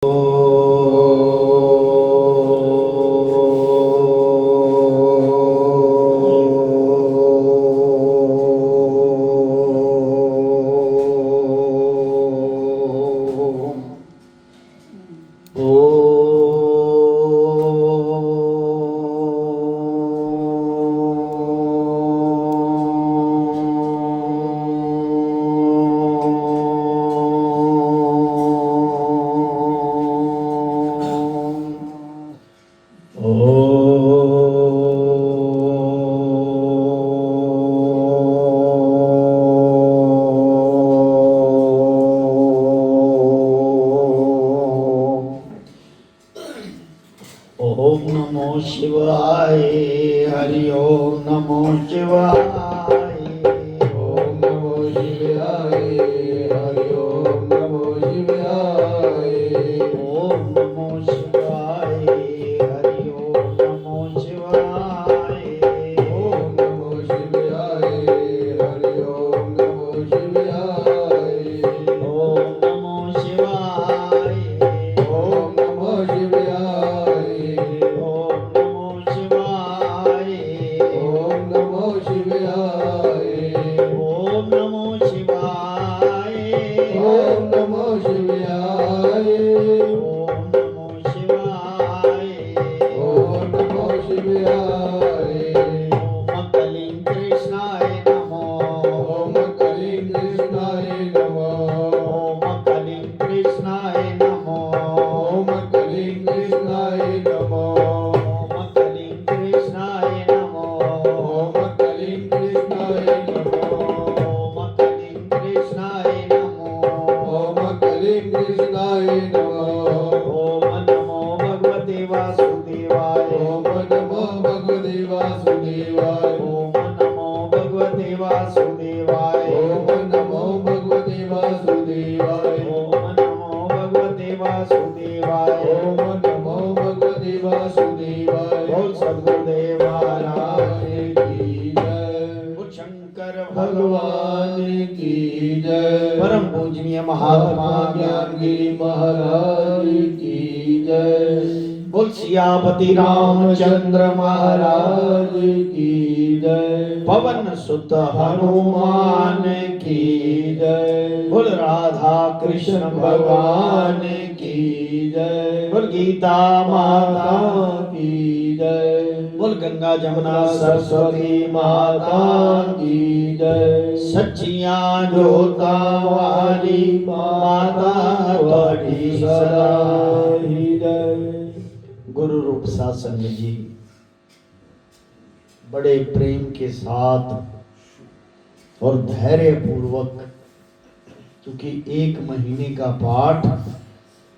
ओम नमो शिवाय। हरि ओम नमो शिवाय। ओम नमो शिवाय। हरि ओम नमो शिवाय। ओम नमो शिवाय। हरि ओम नमो शिवाय। ओम नमो शिवाय। हरि ओम नमो शिवाय। ओम नमो शिवाय। ओम नमो शिवाय। ओम नमो शिवाय। ओम नमो शिवाय। ओम नमो शिवाय। ओम नमो शिवाय। ओम नमो शिवाय। ओम नमो शिवाय। ओम कलिं कृष्णाय नमो। ओम कलिं कृष्णाय नमः। ओम कलिं कृष्णाय नमो। ओम कलिं कृष्णाय नमः। ओम कलिं कृष्णाय नमो। ओम कलिं कृष्णाय नमः। ओम कलिं कृष्णाय नमो। ओम कलिं कृष्णाय नमः। ओम नमो भगवते वासुदेवाय। ओम नमो भगवते वासुदेवाय। ओम नमो भगवते वासुदेवाय। ओम नमो भगवते वासुदेवाय। ओम नमो भगवते वासुदेवाय। ओम नमो भगवते वासुदेवाय। बोल सद्गुरुदेव महाराज की जय। बोल शंकर भगवान की जय। परम पूजनीय महात्मा ज्ञान ज्ञानगिरि महाराज की जय। बोल सियापति रामचंद्र महाराज की जय। पवन सुत हनुमान की जय। बोल राधा कृष्ण भगवान की जय। बोल गीता माता की जय। बोल गंगा जमुना सरस्वती माता की जय। सच्चियां जोता वाली माता ਤੁਹਾਡੀ सदा ही जय। गुरु रूप सत्संग जी बड़े प्रेम के साथ और धैर्य पूर्वक, क्योंकि 1 महीने का पाठ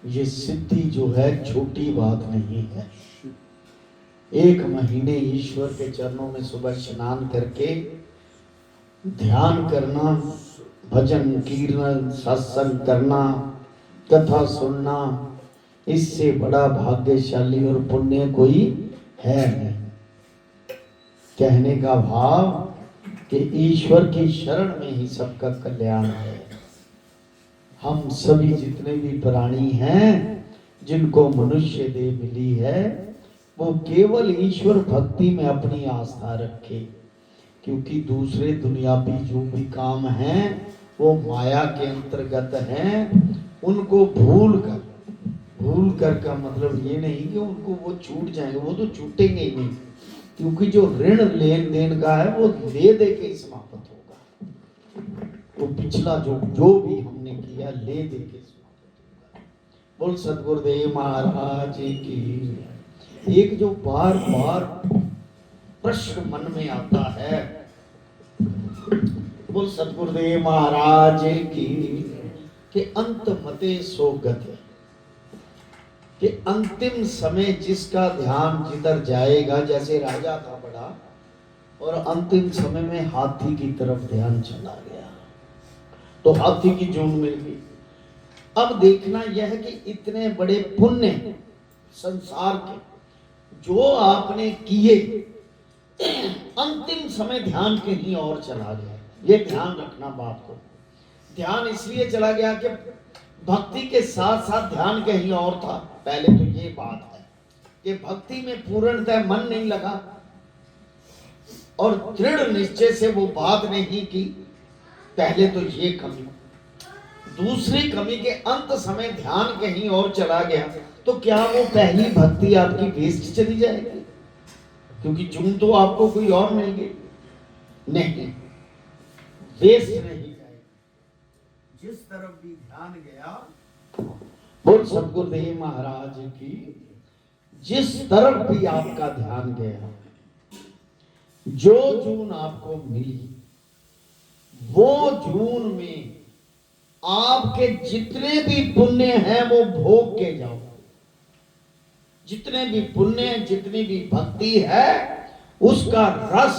ये सिद्धि जो है छोटी बात नहीं है। 1 महीने ईश्वर के चरणों में सुबह स्नान करके ध्यान करना, भजन कीर्तन सत्संग करना, कथा सुनना, इससे बड़ा भाग्यशाली और पुण्य कोई है नहीं। कहने का भाव कि ईश्वर की शरण में ही सबका कल्याण है। हम सभी जितने भी प्राणी हैं जिनको मनुष्य देह मिली है, वो केवल ईश्वर भक्ति में अपनी आस्था रखे, क्योंकि दूसरे दुनियावी जो भी काम हैं वो माया के अंतर्गत हैं। उनको भूल कर का मतलब ये नहीं कि उनको वो छूट जाएंगे, वो तो छूटेंगे ही नहीं, क्योंकि जो ऋण लेन देन का है वो ले दे के समाप्त होगा। तो पिछला जो भी हमने किया ले दे के समाप्त होगा। बोल सद्गुरुदेव महाराज की। एक जो बार बार प्रश्न मन में आता है, बोल सद्गुरुदेव महाराज की, कि अंत मते सो गति, कि अंतिम समय जिसका ध्यान जिधर जाएगा, जैसे राजा था बड़ा और अंतिम समय में हाथी की तरफ ध्यान चला गया तो हाथी की जून मिल गई। अब देखना यह है कि इतने बड़े पुण्य संसार के जो आपने किए, अंतिम समय ध्यान कहीं और चला गया। ये ध्यान रखना बात को। ध्यान इसलिए चला गया कि भक्ति के साथ साथ ध्यान कहीं और था। पहले तो ये बात है कि भक्ति में पूर्णतः मन नहीं लगा और दृढ़ निश्चय से वो बात नहीं की। पहले तो ये कमी। दूसरी कमी के अंत समय ध्यान कहीं और चला गया तो क्या वो पहली भक्ति आपकी वेस्ट चली जाएगी? क्योंकि चुन तो आपको कोई और मिल गई। नहीं, वेस्ट नहीं जाएगी। जिस तरफ भी ध्यान गया, बोल सतगुरुदेव महाराज की, जिस तरफ भी आपका ध्यान गया, जो जून आपको मिली, वो जून में आपके जितने भी पुण्य हैं वो भोग के जाओ। जितने भी पुण्य, जितनी भी भक्ति है, उसका रस,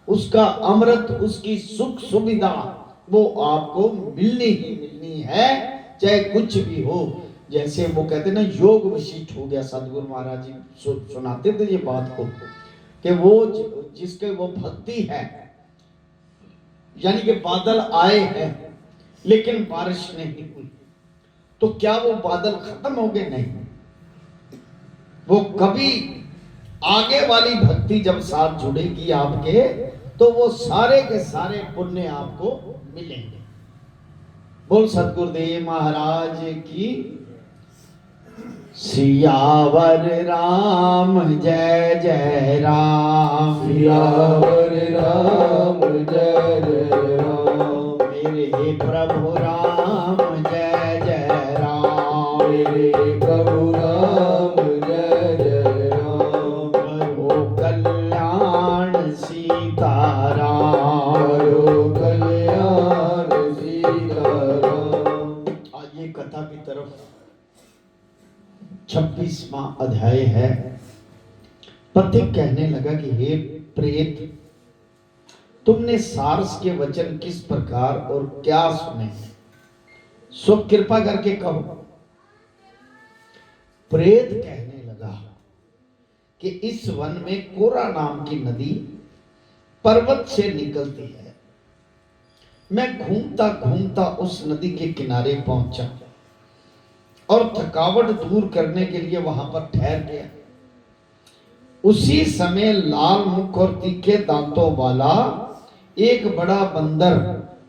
उसका अमृत, उसकी सुख सुविधा वो आपको मिलनी ही मिलनी है, चाहे कुछ भी हो। जैसे वो कहते ना, योग वशिष्ठ हो गया। सतगुरु महाराज जी सुनाते थे ये बात को कि वो जिसके वो भक्ति है, यानी कि बादल आए हैं लेकिन बारिश नहीं हुई, तो क्या वो बादल खत्म हो गए? नहीं, वो कभी आगे वाली भक्ति जब साथ जुड़ेगी आपके, तो वो सारे के सारे पुण्य आपको मिलेंगे। बोल सतगुरुदेव महाराज की। सियावर राम जय जय राम, सियावर राम जय जय राम, मेरे प्रभु राम जय जय राम, मेरे प्रभु राम जय जय राम, करो कल्याण सीताराम, करो कल्याण सीताराम। आइए कथा की तरफ। 26वां अध्याय है। पथिक कहने लगा कि हे प्रेत, तुमने सारस के वचन किस प्रकार और क्या सुने हैं, सो कृपा करके कहो। प्रेत कहने लगा कि इस वन में कोरा नाम की नदी पर्वत से निकलती है। मैं घूमता घूमता उस नदी के किनारे पहुंचा और थकावट दूर करने के लिए वहां पर ठहर गया। उसी समय लाल मुख और तीखे दांतों वाला एक बड़ा बंदर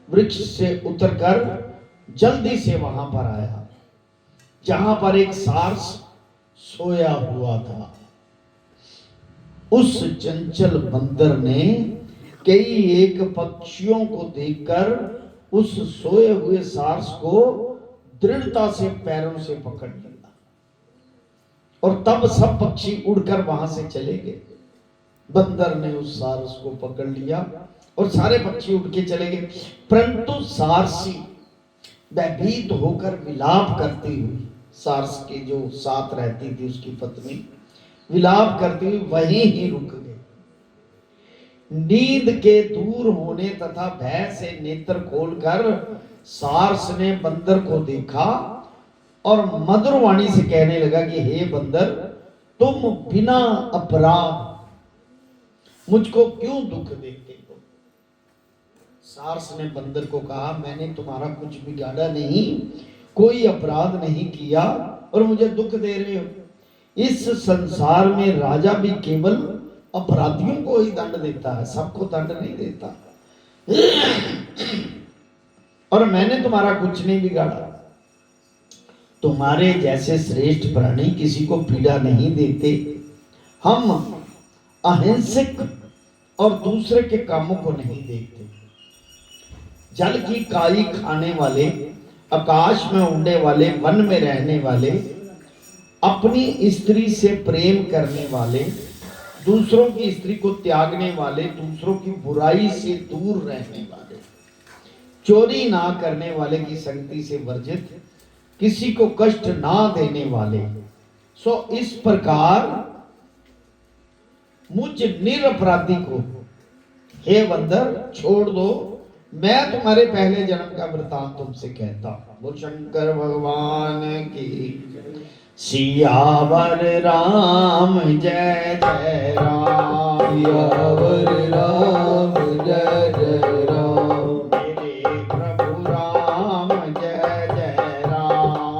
वृक्ष से उतरकर जल्दी से वहां पर आया, जहां पर एक सारस सोया हुआ था। उस चंचल बंदर ने कई एक पक्षियों को देखकर उस सोए हुए सारस को दृढ़ता से पैरों से पकड़ लिया और तब सब पक्षी उड़कर वहां से चले गए। बंदर ने उस सारस को पकड़ लिया और सारे पक्षी उड़ के चले गए, परंतु सारसी भयभीत होकर विलाप करती हुई, सारस के जो साथ रहती थी उसकी पत्नी, विलाप करती हुई वहीं ही रुक गई। नींद के दूर होने तथा भय से नेत्र खोलकर सारस ने बंदर को देखा और मधुर वाणी से कहने लगा कि हे बंदर, तुम बिना अपराध मुझको क्यों दुख देते हो? सारस ने बंदर को कहा, मैंने तुम्हारा कुछ बिगाड़ा नहीं, कोई अपराध नहीं किया और मुझे दुख दे रहे हो। इस संसार में राजा भी केवल अपराधियों को ही दंड देता है, सबको दंड नहीं देता। और मैंने तुम्हारा कुछ नहीं बिगाड़ा। तुम्हारे जैसे श्रेष्ठ प्राणी किसी को पीड़ा नहीं देते। हम अहिंसक और दूसरे के कामों को नहीं देखते। जल की काई खाने वाले, आकाश में उड़ने वाले, वन में रहने वाले, अपनी स्त्री से प्रेम करने वाले, दूसरों की स्त्री को त्यागने वाले, दूसरों की बुराई से दूर रहने वाले, चोरी ना करने वाले की संगति से वर्जित, किसी को कष्ट ना देने वाले, सो इस प्रकार मुझ निरपराधी को हे बंदर छोड़ दो, मैं तुम्हारे पहले जन्म का वृतांत तुमसे कहता हूं। बोल शंकर भगवान की। सियावर राम जय जय राम, सियावर राम जय जय राम, मेरे प्रभु राम जय जय राम,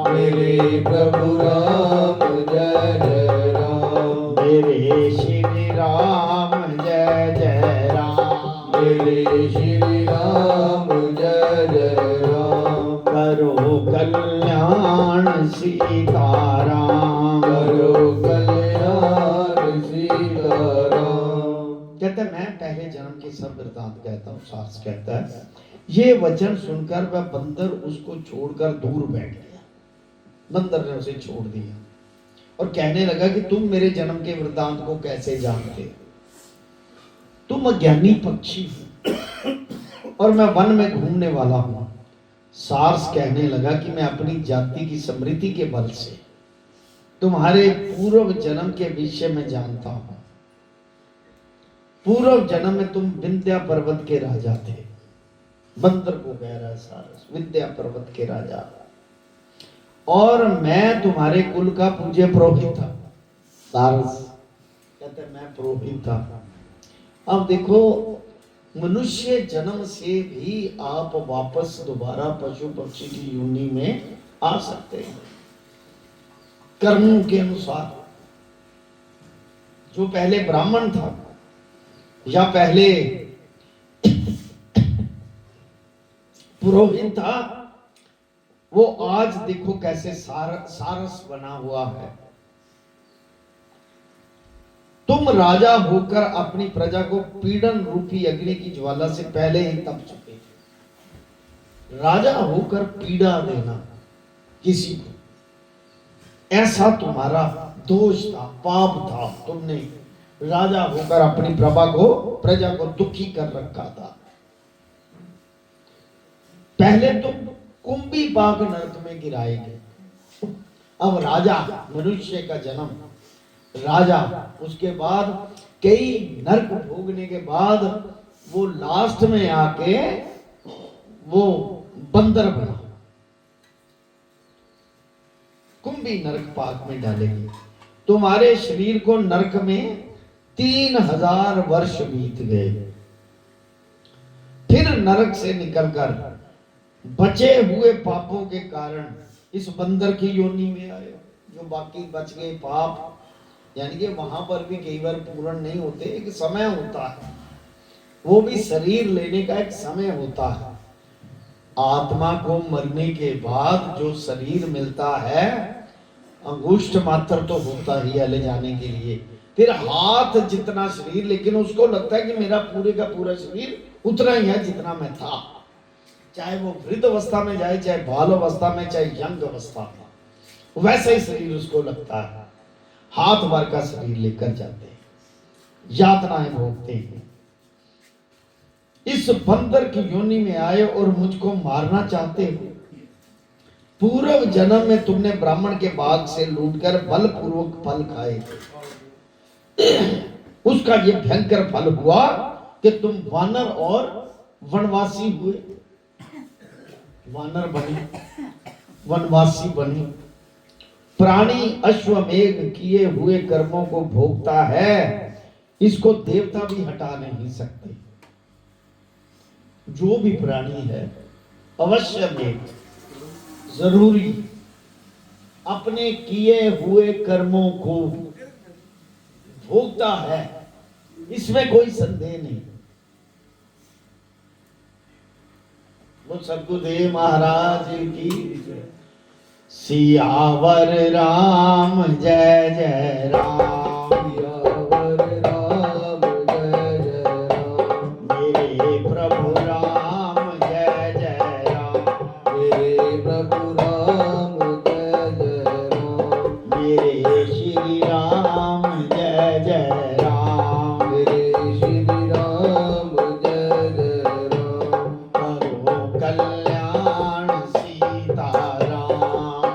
सीताराम। करो कल्याण सीताराम। कहते मैं पहले जन्म के सब वृतांत कहता हूँ। सास कहता है ये वचन सुनकर वह बंदर उसको छोड़कर दूर बैठ गया। बंदर ने उसे छोड़ दिया और कहने लगा कि तुम मेरे जन्म के वृतांत को कैसे जानते हो? तुम अज्ञानी पक्षी हो और मैं वन में घूमने वाला हूं। सारस कहने लगा कि मैं अपनी जाति की समृद्धि के बल से तुम्हारे पूर्व जन्म के विषय में जानता हूं। पूर्व जन्म में तुम विंध्या पर्वत के राजा थे। बंदर को कह रहा है सारस, विंध्या पर्वत के राजा, और मैं तुम्हारे कुल का पूज्य पुरोहित था। सारस कहते मैं पुरोहित था। अब देखो मनुष्य जन्म से भी आप वापस दोबारा पशु पक्षी की योनि में आ सकते हैं कर्मों के अनुसार। जो पहले ब्राह्मण था या पहले पुरोहित था, वो आज देखो कैसे सारस बना हुआ है। तुम राजा होकर अपनी प्रजा को पीड़न रूपी अग्नि की ज्वाला से पहले ही तप चुके थे। राजा होकर पीड़ा देना किसी को, ऐसा तुम्हारा दोष था, पाप था। तुमने राजा होकर अपनी प्रजा को दुखी कर रखा था। पहले तुम कुंभी बाग नरक में गिराए गए। अब राजा, मनुष्य का जन्म राजा, उसके बाद कई नरक भोगने के बाद वो लास्ट में आके वो बंदर बना। कुंभी नरक पाक में डालेंगे। तुम्हारे शरीर को नरक में 3000 वर्ष बीत गए। फिर नरक से निकलकर बचे हुए पापों के कारण इस बंदर की योनि में आए। जो बाकी बच गए पाप, यानी कि वहां पर भी कई बार पूर्ण नहीं होते, एक समय होता है, वो भी शरीर लेने का एक समय होता है। आत्मा को मरने के बाद जो शरीर मिलता है, अंगुष्ठ मात्र तो होता ही है ले जाने के लिए, फिर हाथ जितना शरीर, लेकिन उसको लगता है कि मेरा पूरे का पूरा शरीर उतना ही है जितना मैं था। चाहे वो वृद्ध अवस्था में जाए, चाहे बाल अवस्था में, चाहे यंग अवस्था में, वैसा ही शरीर उसको लगता है। हाथ भर का शरीर लेकर जाते हैं, यातनाएं भोगते हैं। इस बंदर की योनि में आए और मुझको मारना चाहते हो। पूर्व जन्म में तुमने ब्राह्मण के बाग से लूटकर बलपूर्वक फल खाए थे। उसका ये भयंकर फल हुआ कि तुम वानर और वनवासी हुए। वानर बने, वनवासी बने। प्राणी अश्वमेघ किए हुए कर्मों को भोगता है, इसको देवता भी हटा नहीं सकते। जो भी प्राणी है अवश्य में जरूरी अपने किए हुए कर्मों को भोगता है, इसमें कोई संदेह नहीं। वो सद्गुरुदेव महाराज की सियावर राम जय जय राम। सियावर राम जय जय राम। मेरे प्रभु राम जय जय राम। मेरे प्रभु राम जय जय राम। मेरे श्री राम जय जय राम। मेरे श्री राम जय जय राम। करो कल्याण सीताराम।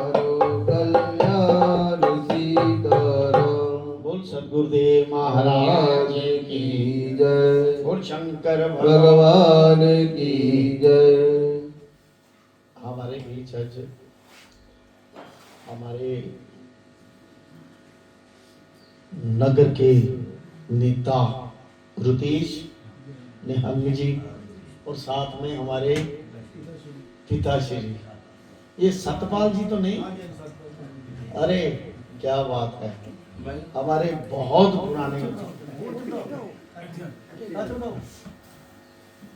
करो कल्याण सीताराम। बोल सद्गुरुदेव महाराज की जय। बोल शंकर भगवान की जय। हमारे बीच आज हमारे नगर के नेता रुतेश निहंग जी और साथ में हमारे पिताश्री, ये सतपाल जी तो नहीं? अरे क्या बात है, हमारे बहुत पुराने,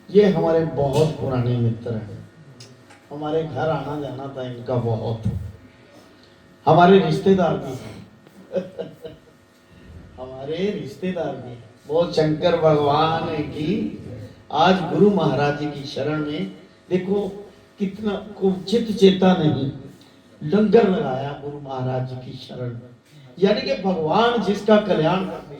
ये हमारे बहुत पुराने मित्र हैं। हमारे घर आना जाना था इनका बहुत। हमारे रिश्तेदार भी हैं। हमारे रिश्तेदार भी हैं। वो शंकर भगवान की आज गुरु महाराज जी की शरण में देखो कितना कुचित चेता नहीं लंगर लगाया गुरु महाराज जी की शरण में। यानी कि भगवान जिसका कल्याण करते हैं।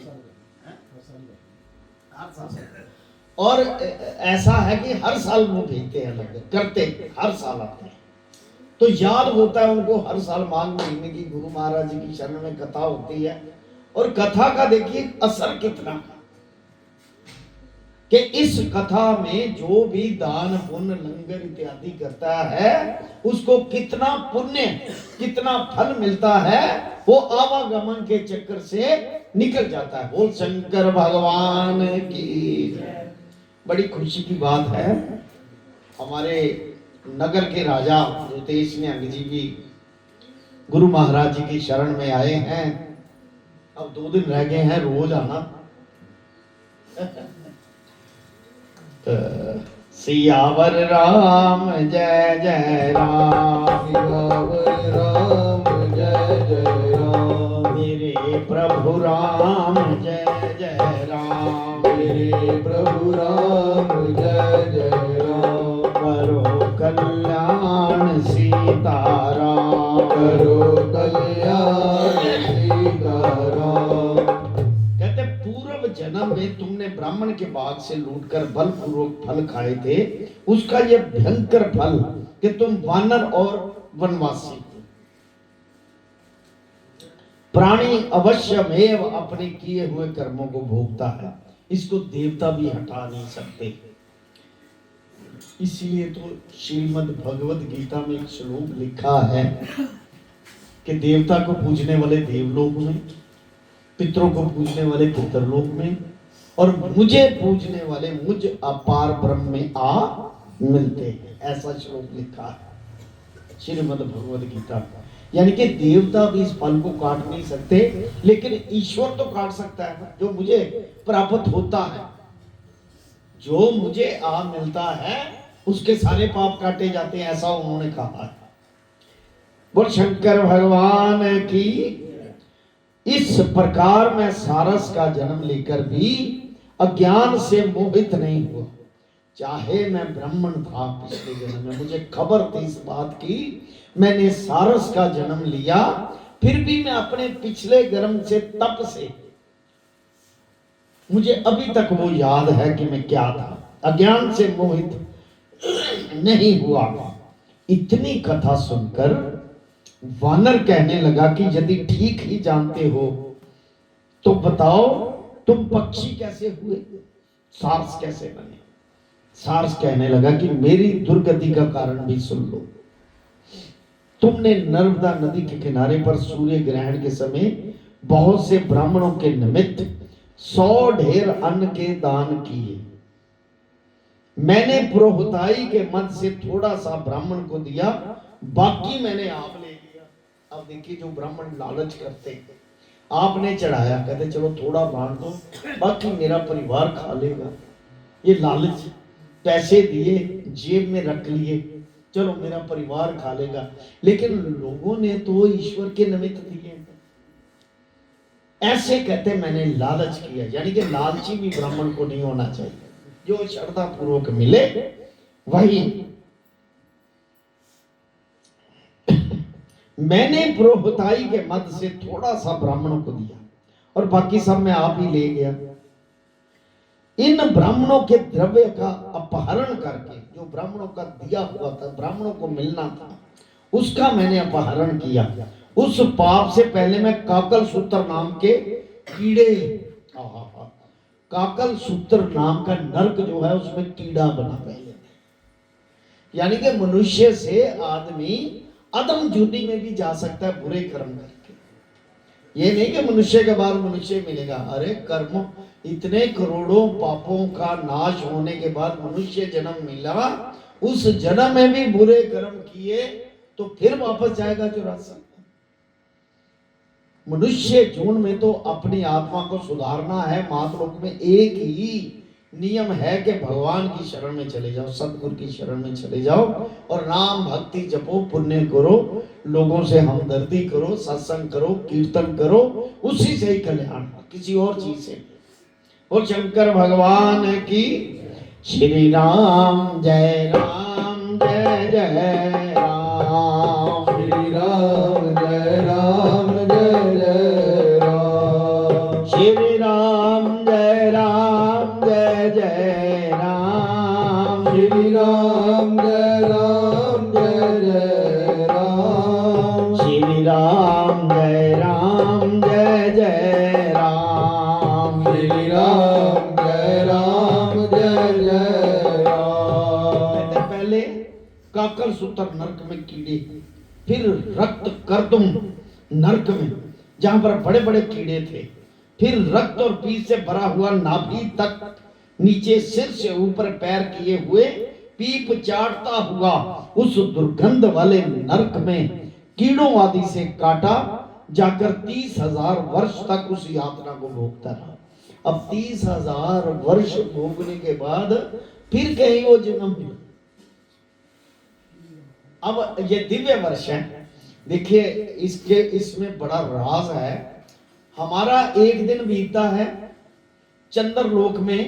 और ऐसा है कि हर साल वो भेजते हैं लंगर करते हर साल आते हैं। तो याद होता है उनको हर साल माघ महीने की गुरु महाराज जी की शरण में कथा होती है। और कथा का देखिए असर कितना कि इस कथा में जो भी दान पुण्य लंगर इत्यादि करता है उसको कितना पुण्य कितना फल मिलता है वो आवागमन के चक्कर से निकल जाता है। बोल शंकर भगवान की। बड़ी खुशी की बात है हमारे नगर के राजा ज्योतिष निहंग जी भी गुरु महाराज जी की शरण में आए हैं। अब 2 दिन रह गए हैं रोज आना। सियावर राम जय जय राम। सियावर राम जय जय राम। मेरे प्रभु राम जय जय राम। मेरे प्रभु राम जय जय राम। करो कल्याण सीताराम। करो कल्याण सीताराम। कहते पूर्व जन्म में तुमने ब्राह्मण के बाग से लूटकर बलपूर्वक फल खाए थे उसका यह भयंकर फल कि तुम वानर और वनवासी थे। प्राणी अवश्यमेव अपने किए हुए कर्मों को भोगता है। इसको देवता भी हटा नहीं सकते। इसलिए तो श्रीमद् भगवद गीता में एक श्लोक लिखा है कि देवता को पूजने वाले देवलोक में, पितरों को पूजने वाले पितरलोक में और मुझे पूजने वाले मुझ अपार ब्रह्म में आ मिलते हैं। ऐसा श्लोक लिखा है श्रीमद् भगवद गीता। यानी कि देवता भी इस फल को काट नहीं सकते लेकिन ईश्वर तो काट सकता है जो मुझे प्राप्त होता है। जो मुझे आ मिलता है उसके सारे पाप काटे जाते हैं ऐसा उन्होंने कहा है। बोल शंकर भगवान की। इस प्रकार मैं सारस का जन्म लेकर भी अज्ञान से मोहित नहीं हुआ। चाहे मैं ब्राह्मण था पिछले जन्म में, मुझे खबर थी इस बात की, मैंने सारस का जन्म लिया, फिर भी मैं अपने पिछले जन्म से तप से मुझे अभी तक वो याद है कि मैं क्या था। अज्ञान से मोहित नहीं हुआ। इतनी कथा सुनकर वानर कहने लगा कि यदि ठीक ही जानते हो तो बताओ तुम पक्षी कैसे हुए, सारस कैसे बने। सारस कहने लगा कि मेरी दुर्गति का कारण भी सुन लो। तुमने नर्मदा नदी के किनारे पर सूर्य ग्रहण के समय बहुत से ब्राह्मणों के निमित्त 100 ढेर अन्न के दान किए। मैंने पुरोहिताई के मद से थोड़ा सा ब्राह्मण को दिया, बाकी मैंने आप ले लिया। अब देखिए जो ब्राह्मण लालच करते, आपने चढ़ाया, कहते चलो थोड़ा बांट दो बाकी मेरा परिवार खा लेगा। ये लालच, पैसे दिए जेब में रख लिए, चलो मेरा परिवार खा लेगा। लेकिन लोगों ने तो ईश्वर के निमित्त दिए। ऐसे कहते मैंने लालच किया। यानी कि लालची भी ब्राह्मण को नहीं होना चाहिए, जो श्रद्धा पूर्वक मिले वही। मैंने पुरोहिताई के मद से थोड़ा सा ब्राह्मणों को दिया और बाकी सब मैं आप ही ले गया। इन ब्राह्मणों के द्रव्य का अपहरण करके, जो ब्राह्मणों का दिया हुआ था, ब्राह्मणों को मिलना था, उसका मैंने अपहरण किया। उस पाप से पहले मैं काकल सूत्र नाम के कीड़े, काकल सूत्र नाम का नर्क जो है उसमें कीड़ा बना पहले। यानी कि मनुष्य से आदमी अदम जूनी में भी जा सकता है बुरे कर्म करके। ये नहीं कि मनुष्य के बाद मनुष्य मिलेगा। अरे कर्म, इतने करोड़ों पापों का नाश होने के बाद मनुष्य जन्म मिला, उस जन्म में भी बुरे कर्म किए तो फिर वापस जाएगा 84। मनुष्य जीवन में तो अपनी आत्मा को सुधारना है। मातलोक में एक ही नियम है कि भगवान की शरण में चले जाओ, सतगुरु की शरण में चले जाओ और नाम भक्ति जपो, पुण्य करो, लोगों से हमदर्दी करो, सत्संग करो, कीर्तन करो, उसी से ही कल्याण, किसी और चीज से। और शंकर भगवान की श्री राम जय राम जय जय राम, श्री राम जय राम जय जय राम, श्री राम जय राम जय जय राम, श्री राम जय राम जय जय राम, श्री राम जय राम जय जय राम, श्री राम जय राम जय जय राम। कहते पहले काकर सूत्र नरक में कीड़े, फिर रक्त कर्दम नरक में जहां पर बड़े बड़े कीड़े थे, फिर रक्त और पीस से भरा हुआ नाभि तक नीचे सिर से ऊपर पैर किए हुए पीप चाटता हुआ उस दुर्गंध वाले नरक में कीड़ों आदि से काटा जाकर 30,000 वर्ष तक उस यातना को भोगता रहा। अब 30,000 वर्ष भोगने के बाद फिर कहीं वो जन्म मिला। अब ये दिव्य वर्ष है, देखिए इसमें बड़ा राज है। हमारा एक दिन बीतता है चंद्र लोक में,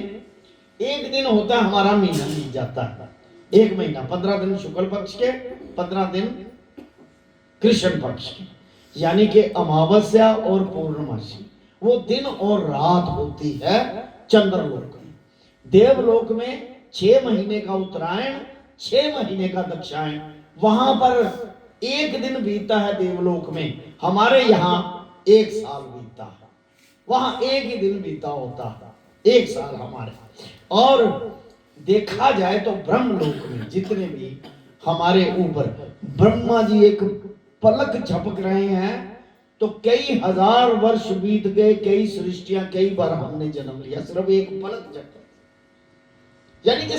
एक दिन होता है हमारा महीना बीत जाता है। एक महीना 15 दिन शुक्ल पक्ष के, 15 दिन कृष्ण पक्ष के, यानी कि अमावस्या और पूर्णमासी, वो दिन और रात होती है चंद्रलोक में। देवलोक में 6 महीने का उत्तरायण, 6 महीने का दक्षिणायन, वहां पर एक दिन बीतता है देवलोक में, हमारे यहाँ 1 साल बीतता है, वहां एक ही दिन बीता होता है, 1 साल हमारे। और देखा जाए तो ब्रह्मलोक में जितने भी हमारे ऊपर ब्रह्मा जी एक पलक झपक रहे हैं तो कई हजार वर्ष बीत गए, कई सृष्टियां, कई बार हमने जन्म लिया, सिर्फ एक पलक झपक। यानी कि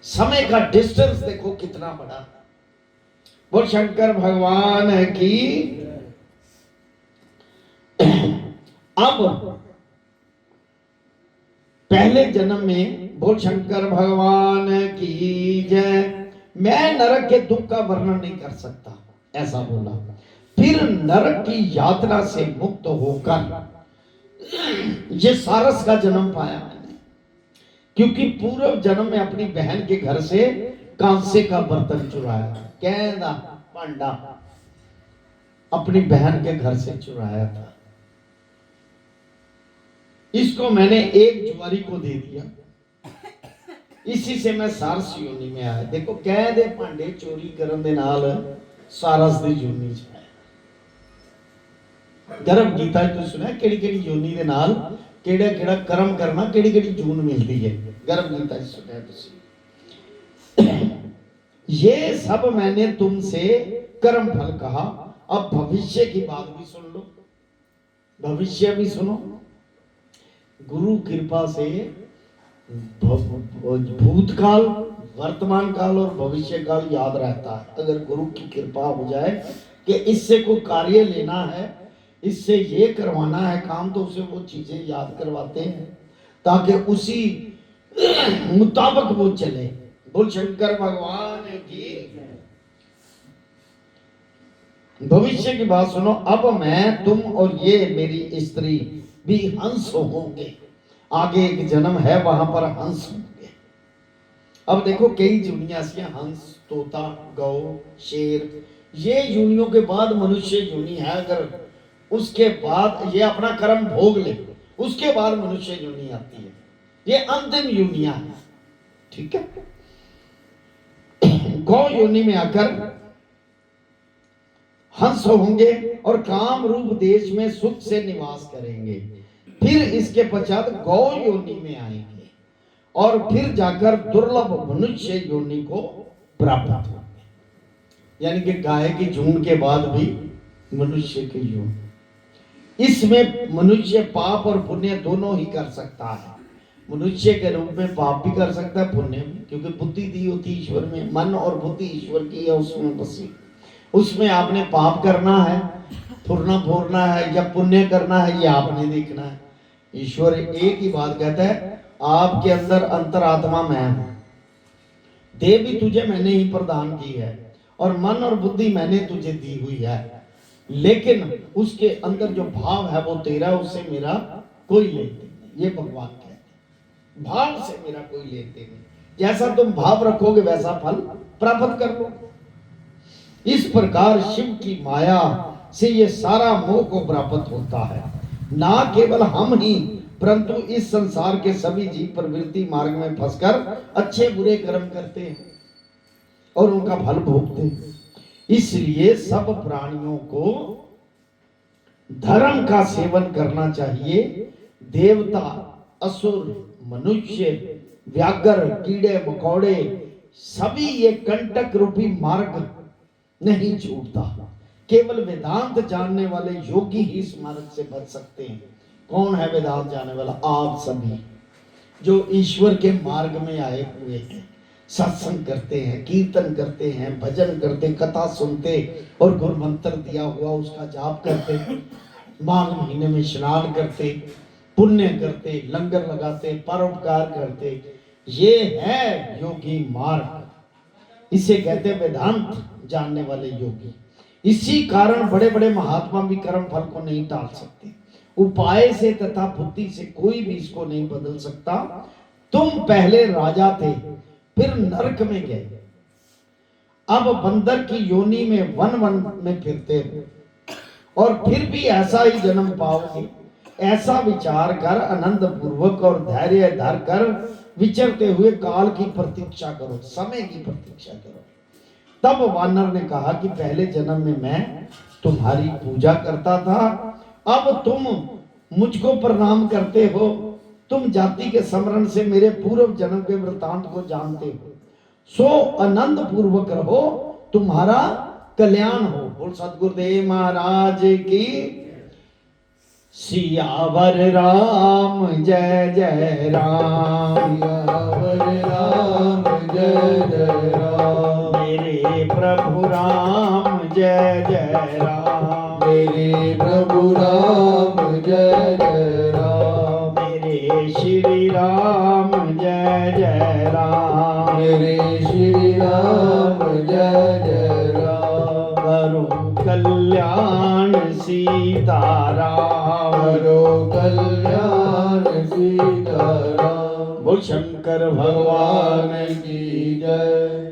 समय का डिस्टेंस देखो कितना बड़ा। बोल शंकर भगवान की। अब पहले जन्म में बोल शंकर भगवान की जय, मैं नरक के दुख का वर्णन नहीं कर सकता, ऐसा बोला। फिर नरक की यातना से मुक्त होकर ये सारस का जन्म पाया मैंने, क्योंकि पूर्व जन्म में अपनी बहन के घर से कांसे का बर्तन चुराया, कहना पांडा अपनी बहन के घर से चुराया था। इसको मैंने एक जुआरी को दे दिया, इसी से मैं सारस योनि में आया। देखो कह दे भांडे चोरी करन दे नाल सारस दी योनि च आया। गर्भ गीता तो सुना केड़ी केड़ी योनि दे नाल केड़ा केड़ा कर्म करना, केड़ी केड़ी जून मिलती है, गर्भ गीता सुना तुसी। ये सब मैंने तुमसे कर्म फल कहा, अब भविष्य की बात भी सुन लो, भविष्य भी सुनो। गुरु कृपा से भूतकाल, वर्तमान काल और भविष्य काल याद रहता है। अगर गुरु की कृपा हो जाए कि इससे कोई कार्य लेना है, इससे ये करवाना है काम, तो उसे वो चीजें याद करवाते हैं ताकि उसी मुताबिक वो चले। बोल शंकर भगवान की। भविष्य की बात सुनो, अब मैं, तुम और ये मेरी स्त्री भी हंस होंगे। आगे एक जन्म है वहां पर हंस होंगे। अब देखो कई जुनिया से हंस, तोता, गौ, शेर, ये यूनियों के बाद मनुष्य यूनि है। अगर उसके बाद ये अपना कर्म भोग ले, उसके बाद मनुष्य यूनि आती है, ये अंतिम यूनिया है। ठीक है, गौ योनि में आकर हंस होंगे और काम रूप देश में सुख से निवास करेंगे। फिर इसके पश्चात गौ योनि में आएंगे और फिर जाकर दुर्लभ मनुष्य योनि को प्राप्त होंगे। यानी कि गाय की जून के बाद भी मनुष्य की जून। इसमें मनुष्य पाप और पुण्य दोनों ही कर सकता है। मनुष्य के रूप में पाप भी कर सकता है, पुण्य भी, क्योंकि बुद्धि दी होती ईश्वर में, मन और बुद्धि ईश्वर की है, उसमें बसी। उसमें आपने पाप करना है, फुरना फोड़ना है या पुण्य करना है, ये आपने देखना है। ईश्वर एक ही बात कहता है, आपके अंदर अंतरात्मा मैं हूं, देह भी तुझे मैंने ही प्रदान की है और मन और बुद्धि मैंने तुझे दी हुई है, लेकिन उसके अंदर जो भाव है वो तेरा, उससे मेरा कोई लेन देन नहीं। ये भगवान कहते हैं, भाव से मेरा कोई लेन देन नहीं, जैसा तुम भाव रखोगे वैसा फल प्राप्त कर लो। इस प्रकार शिव की माया से ये सारा मोह को प्राप्त होता है। ना केवल हम ही परंतु इस संसार के सभी जीव प्रवृत्ति मार्ग में फंसकर अच्छे बुरे कर्म करते हैं और उनका फल भोगते हैं। इसलिए सब प्राणियों को धर्म का सेवन करना चाहिए। देवता, असुर, मनुष्य, व्याघ्र, कीड़े मकोड़े सभी ये कंटक रूपी मार्ग नहीं छूटता। केवल वेदांत जानने वाले योगी ही इस मार्ग से बच सकते हैं। कौन है वेदांत जानने वाला? आप सभी जो ईश्वर के मार्ग में आए हुए हैं, सत्संग करते हैं, कीर्तन करते हैं, भजन करते, कथा सुनते और गुरु मंत्र दिया हुआ उसका जाप करते, माघ महीने में स्नान करते, पुण्य करते, लंगर लगाते, परोपकार करते, ये है योगी मार्ग। इसे कहते हैं वेदांत जानने वाले योगी। इसी कारण बड़े बड़े महात्मा भी कर्म फल को नहीं टाल सकते। उपाय से तथा बुद्धि से कोई भी इसको नहीं बदल सकता। तुम पहले राजा थे, फिर नरक में गए, अब बंदर की योनि में वन वन में फिरते हो और फिर भी ऐसा ही जन्म पाओगे। ऐसा विचार कर आनंद पूर्वक और धैर्य धर कर विचरते हुए काल की प्रतीक्षा करो, समय की प्रतीक्षा करो। तब वानर ने कहा कि पहले जन्म में मैं तुम्हारी पूजा करता था, अब तुम मुझको प्रणाम करते हो। तुम जाति के स्मरण से मेरे पूर्व जन्म के वृतांत को जानते हो। सो आनंद पूर्वक रहो, तुम्हारा कल्याण हो। बोल सतगुरुदेव महाराज की। सियावर राम जय जय राम, सियावर राम जय जय राम, मेरे प्रभु राम जय जय राम, मेरे प्रभु राम जय जय राम, मेरे श्री राम जय जय राम, मेरे श्री राम जय जय राम, करो कल्याण सीताराम, करो कल्याण सीताराम। बोल शंकर भगवान भगवान की जय।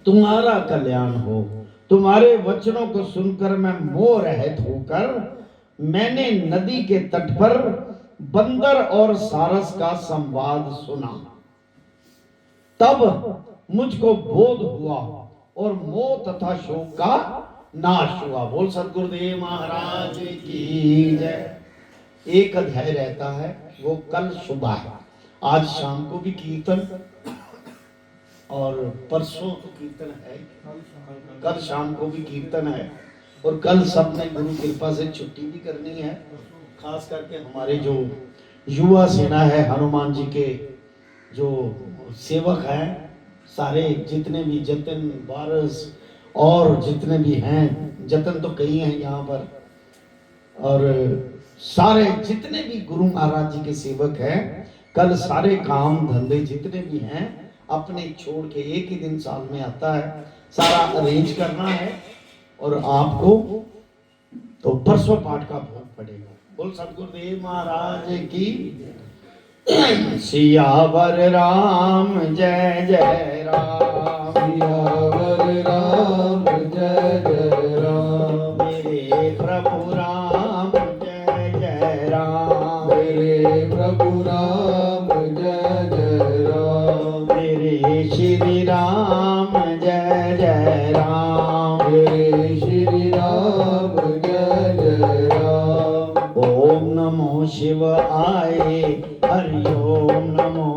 तुम्हारा कल्याण हो। तुम्हारे वचनों को सुनकर मैं मोह रहित होकर मैंने नदी के तट पर बंदर और सारस का संवाद सुना। तब मुझको बोध हुआ और मोह तथा शोक का नाश हुआ। बोल सतगुरुदेव महाराज की जय। एक अध्याय रहता है, वो कल सुबह है। आज शाम को भी कीर्तन और परसों तो कीर्तन है, कल शाम को भी कीर्तन है और कल सबने गुरु कृपा से छुट्टी भी करनी है। खास करके हमारे जो युवा सेना है, हनुमान जी के जो सेवक हैं, सारे जितने भी जतन वारस और जितने भी हैं, जतन तो कई हैं यहाँ पर, और सारे जितने भी गुरु महाराज जी के सेवक हैं, कल सारे काम धंधे जितने भी हैं अपने छोड़ के, एक ही दिन साल में आता है, सारा अरेंज करना है और आपको तो परसों पाठ का भोग पड़ेगा। बोल सतगुरुदेव महाराज की। सियावर राम जय जय राम, सियावर राम जय जय राम, मेरे प्रभु राम जय जय राम, मेरे प्रभु राम जय जय राम, मेरे श्री राम जय जय राम, मेरे श्री राम जय जय राम। ओम नमो शिवाय, हरि ओम नमो